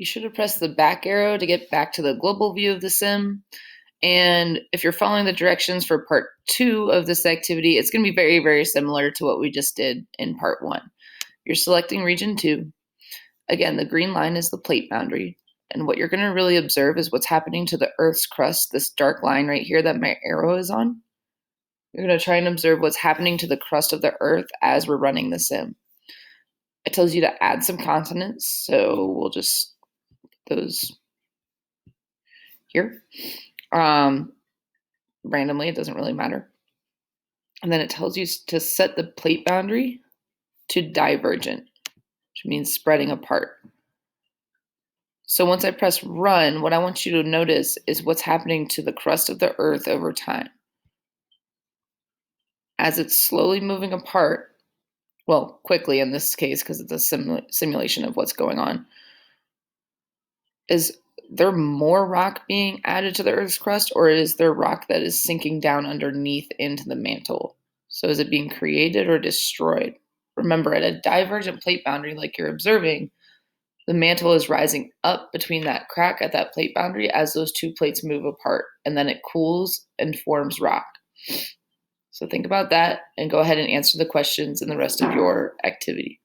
You should have pressed the back arrow to get back to the global view of the sim. And if you're following the directions for part 2 of this activity, it's going to be very, very similar to what we just did in part 1. You're selecting region 2. Again, the green line is the plate boundary. And what you're going to really observe is what's happening to the Earth's crust, this dark line right here that my arrow is on. You're going to try and observe what's happening to the crust of the Earth as we're running the sim. It tells you to add some continents, so we'll just put those here. Randomly, it doesn't really matter. And then it tells you to set the plate boundary to divergent, which means spreading apart. So once I press run, what I want you to notice is what's happening to the crust of the Earth over time. As it's slowly moving apart, well, quickly in this case, because it's a simulation of what's going on, is there more rock being added to the Earth's crust, or is there rock that is sinking down underneath into the mantle? So is it being created or destroyed? Remember, at a divergent plate boundary like you're observing, the mantle is rising up between that crack at that plate boundary as those two plates move apart, and then it cools and forms rock. So think about that and go ahead and answer the questions in the rest of your activity.